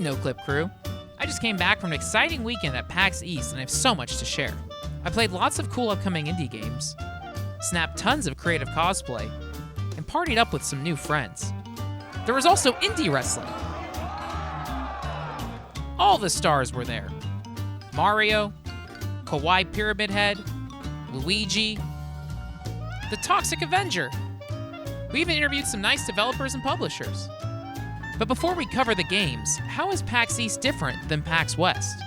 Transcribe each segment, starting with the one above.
Noclip crew. I just came back from an exciting weekend at PAX East and I have so much to share. I played lots of cool upcoming indie games, snapped tons of creative cosplay, and partied up with some new friends. There was also indie wrestling. All the stars were there. Mario, Kawaii Pyramid Head, Luigi, the Toxic Avenger. We even interviewed some nice developers and publishers. But before we cover the games, how is PAX East different than PAX West?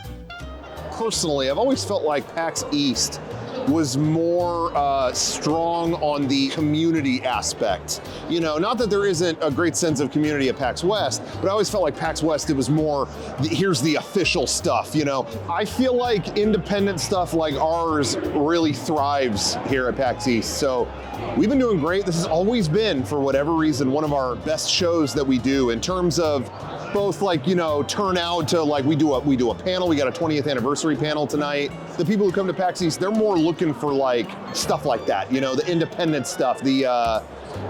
Personally, I've always felt like PAX East was more strong on the community aspect. You know, not that there isn't a great sense of community at PAX West, but I always felt like PAX West, it was more, here's the official stuff, you know. I feel like independent stuff like ours really thrives here at PAX East. So we've been doing great. This has always been, for whatever reason, one of our best shows that we do in terms of both, like, you know, turnout to, like, we do a panel. We got a 20th anniversary panel tonight. The people who come to PAX East, they're more looking for like stuff like that, you know, the independent stuff, the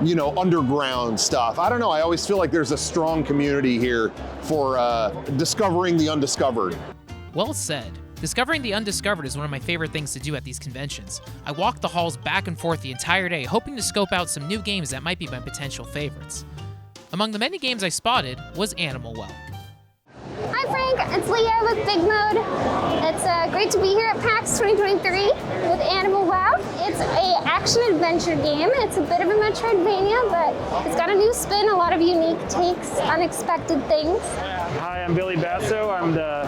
you know, underground stuff. I don't know, I always feel like there's a strong community here for discovering the undiscovered. Well said. Discovering the undiscovered is one of my favorite things to do at these conventions. I walk the halls back and forth the entire day, hoping to scope out some new games that might be my potential favorites. Among the many games I spotted was Animal Well. Hi Frank, it's Leah with Big Mode. It's great to be here at PAX 2023 with Animal Wow. It's a action-adventure game. It's a bit of a Metroidvania, but it's got a new spin, a lot of unique takes, unexpected things. Hi, I'm Billy Basso. I'm the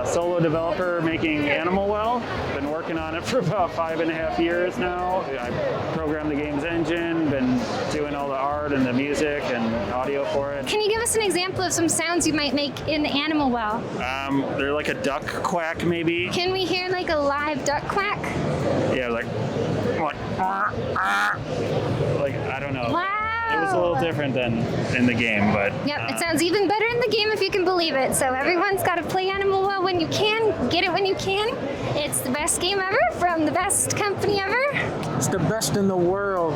solo developer making Animal Well. Been working on it for about 5.5 years now. I programmed the game's engine, been doing all the art and the music and audio for it. Can you give us an example of some sounds you might make in Animal Well? They're like a duck quack, maybe. Can we hear like a live duck quack? Yeah, like I don't know. Wow. It was a little different than in the game, but... Yep, it sounds even better in the game if you can believe it. So everyone's got to play Animal Well when you can, get it when you can. It's the best game ever from the best company ever. It's the best in the world.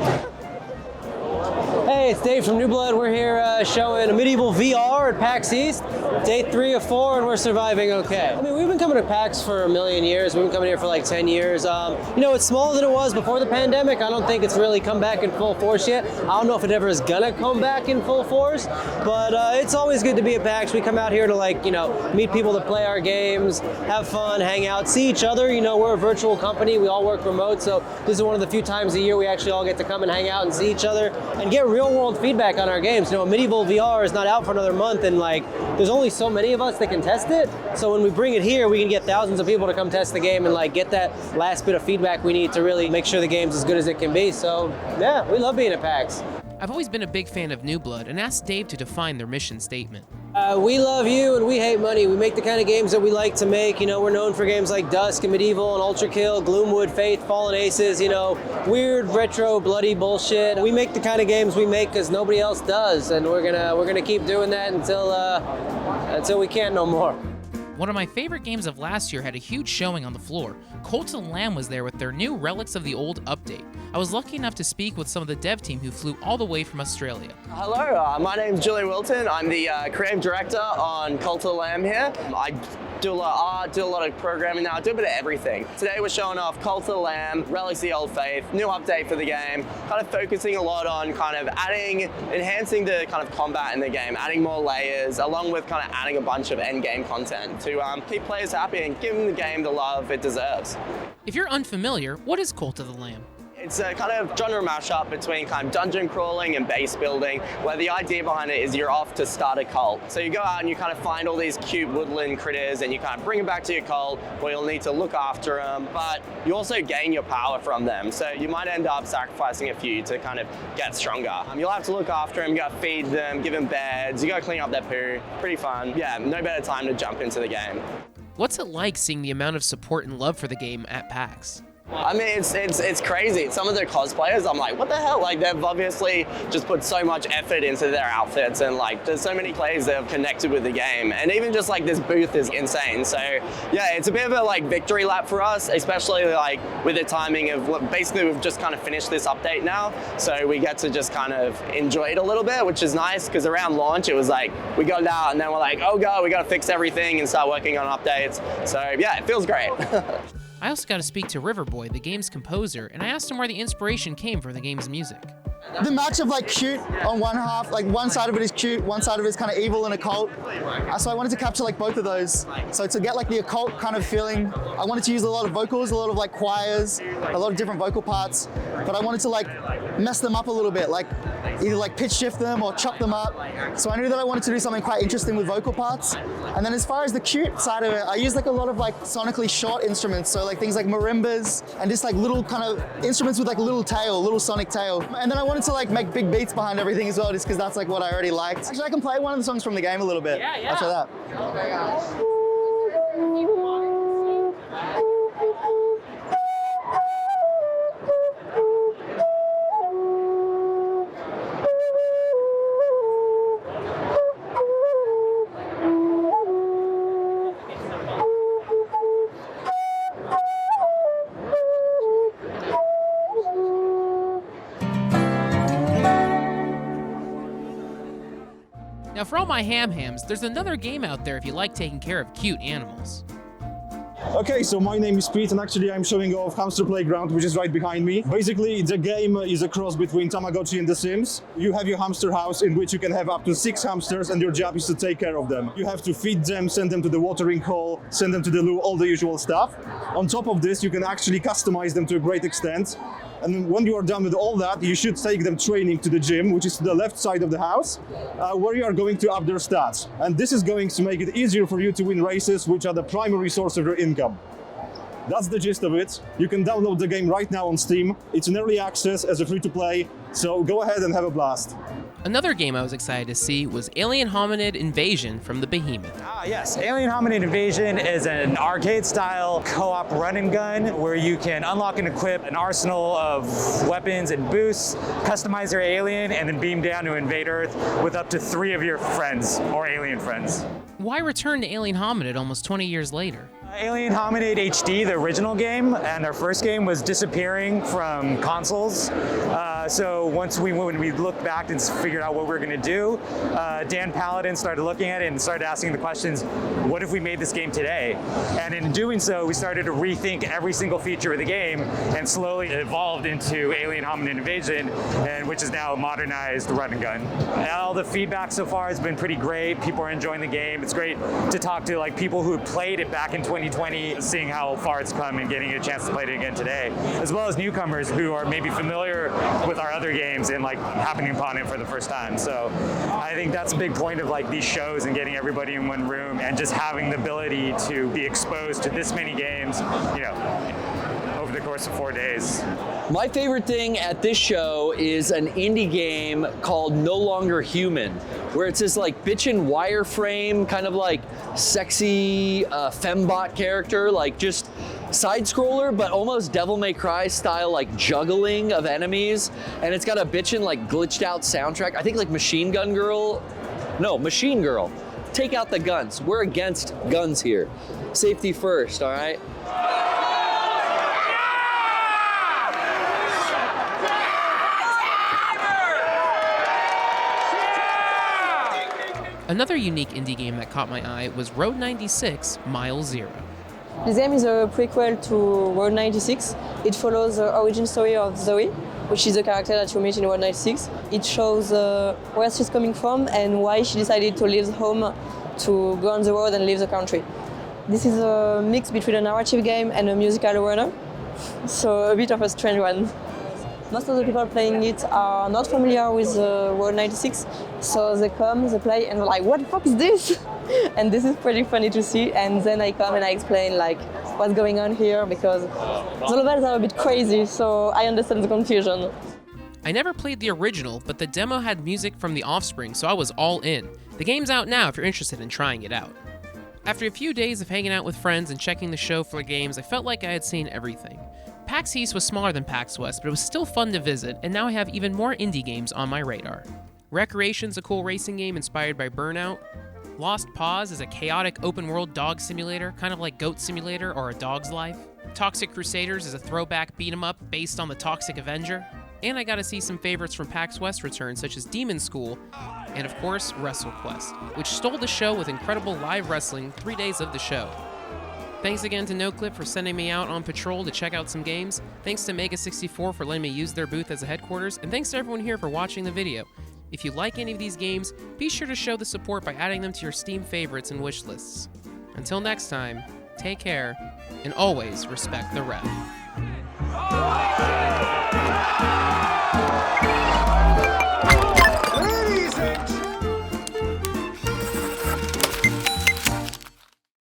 Hey, it's Dave from New Blood. We're here showing Medieval VR at PAX East. Day 3 of 4, and we're surviving okay. I mean, we've been coming to PAX for a million years. We've been coming here for like 10 years. You know, it's smaller than it was before the pandemic. I don't think it's really come back in full force yet. I don't know if it ever is gonna come back in full force, but it's always good to be at PAX. We come out here to, like, you know, meet people that play our games, have fun, hang out, see each other. You know, we're a virtual company. We all work remote, so this is one of the few times a year we actually all get to come and hang out and see each other and get real world feedback on our games. You know, Medieval VR is not out for another month, and like there's only so many of us that can test it. So when we bring it here, we can get thousands of people to come test the game and like get that last bit of feedback we need to really make sure the game's as good as it can be. So yeah, we love being at PAX. I've always been a big fan of New Blood and asked Dave to define their mission statement. We love you and we hate money. We make the kind of games that we like to make. You know, we're known for games like Dusk and Medieval and Ultra Kill, Gloomwood, Faith, Fallen Aces, you know, weird, retro, bloody bullshit. We make the kind of games we make because nobody else does, and we're gonna keep doing that until we can't no more. One of my favorite games of last year had a huge showing on the floor. Cult of the Lamb was there with their new Relics of the Old update. I was lucky enough to speak with some of the dev team who flew all the way from Australia. Hello, my name's Julian Wilton. I'm the creative director on Cult of the Lamb here. I do a lot of art, do a lot of programming now, I do a bit of everything. Today we're showing off Cult of the Lamb, Relics of the Old Faith, new update for the game, kind of focusing a lot on kind of enhancing the kind of combat in the game, adding more layers, along with kind of adding a bunch of end game content to keep players happy and giving the game the love it deserves. If you're unfamiliar, what is Cult of the Lamb? It's a kind of genre mashup between kind of dungeon crawling and base building, where the idea behind it is you're off to start a cult. So you go out and you kind of find all these cute woodland critters and you kind of bring them back to your cult where you'll need to look after them, but you also gain your power from them. So you might end up sacrificing a few to kind of get stronger. You'll have to look after them, you gotta feed them, give them beds, you gotta clean up their poo. Pretty fun. Yeah, no better time to jump into the game. What's it like seeing the amount of support and love for the game at PAX? I mean, it's crazy. Some of the cosplayers, I'm like, what the hell? Like, they've obviously just put so much effort into their outfits, and like, there's so many players that have connected with the game, and even just like this booth is insane. So yeah, it's a bit of a like victory lap for us, especially like with the timing of basically we've just kind of finished this update now, so we get to just kind of enjoy it a little bit, which is nice because around launch it was like we got it out and then we're like, oh god, we got to fix everything and start working on updates. So yeah, it feels great. I also got to speak to Riverboy, the game's composer, and I asked him where the inspiration came for the game's music. The match of like cute on one half, like one side of it is cute, one side of it is kind of evil and occult. So I wanted to capture like both of those. So to get like the occult kind of feeling, I wanted to use a lot of vocals, a lot of like choirs, a lot of different vocal parts, but I wanted to like mess them up a little bit, like either like pitch shift them or chop them up. So I knew that I wanted to do something quite interesting with vocal parts. And then as far as the cute side of it, I used like a lot of like sonically short instruments. So like things like marimbas and just like little kind of instruments with like a little tail, little sonic tail. And then I wanted to like make big beats behind everything as well, just because that's like what I already liked. Actually, I can play one of the songs from the game a little bit. Yeah. After that. Now, for all my ham-hams, there's another game out there if you like taking care of cute animals. Okay, so my name is Pete, and actually I'm showing off Hamster Playground, which is right behind me. Basically, the game is a cross between Tamagotchi and The Sims. You have your hamster house in which you can have up to 6 hamsters, and your job is to take care of them. You have to feed them, send them to the watering hole, send them to the loo, all the usual stuff. On top of this, you can actually customize them to a great extent. And when you are done with all that, you should take them training to the gym, which is to the left side of the house, where you are going to up their stats. And this is going to make it easier for you to win races, which are the primary source of your income. That's the gist of it. You can download the game right now on Steam. It's in early access as a free-to-play, so go ahead and have a blast. Another game I was excited to see was Alien Hominid Invasion from the Behemoth. Yes, Alien Hominid Invasion is an arcade-style co-op run-and-gun where you can unlock and equip an arsenal of weapons and boosts, customize your alien, and then beam down to invade Earth with up to 3 of your friends, or alien friends. Why return to Alien Hominid almost 20 years later? Alien Hominid HD, the original game, and our first game was disappearing from consoles. So when we looked back and figured out what we were going to do, Dan Paladin started looking at it and started asking the questions, what if we made this game today? And in doing so, we started to rethink every single feature of the game and slowly evolved into Alien Hominid Invasion, which is now a modernized run and gun. And all the feedback so far has been pretty great. People are enjoying the game. It's great to talk to like people who played it back in 2020, seeing how far it's come and getting a chance to play it again today, as well as newcomers who are maybe familiar with our other games and like happening upon it for the first time. So I think that's a big point of like these shows and getting everybody in one room and just having the ability to be exposed to this many games, over the course of 4 days. My favorite thing at this show is an indie game called No Longer Human, where it's this like bitchin' wireframe, kind of like sexy fembot character, like just side scroller, but almost Devil May Cry style, like juggling of enemies. And it's got a bitchin' like glitched out soundtrack. I think like Machine Girl. Take out the guns. We're against guns here. Safety first, all right? Another unique indie game that caught my eye was Road 96 Mile Zero. This game is a prequel to Road 96. It follows the origin story of Zoe, which is the character that you meet in Road 96. It shows where she's coming from and why she decided to leave home to go on the road and leave the country. This is a mix between a narrative game and a musical runner, so a bit of a strange one. Most of the people playing it are not familiar with Road 96, so they come, they play, and they're like, what the fuck is this? And this is pretty funny to see, and then I come and I explain like what's going on here, because the levels are a bit crazy, so I understand the confusion. I never played the original, but the demo had music from The Offspring, so I was all in. The game's out now if you're interested in trying it out. After a few days of hanging out with friends and checking the show for games, I felt like I had seen everything. PAX East was smaller than PAX West, but it was still fun to visit, and now I have even more indie games on my radar. Recreation's a cool racing game inspired by Burnout. Lost Paws is a chaotic open-world dog simulator, kind of like Goat Simulator or A Dog's Life. Toxic Crusaders is a throwback beat-em-up based on the Toxic Avenger. And I got to see some favorites from PAX West return, such as Demon School, and of course, WrestleQuest, which stole the show with incredible live wrestling 3 days of the show. Thanks again to Noclip for sending me out on patrol to check out some games. Thanks to Mega64 for letting me use their booth as a headquarters, and thanks to everyone here for watching the video. If you like any of these games, be sure to show the support by adding them to your Steam favorites and wish lists. Until next time, take care, and always respect the ref.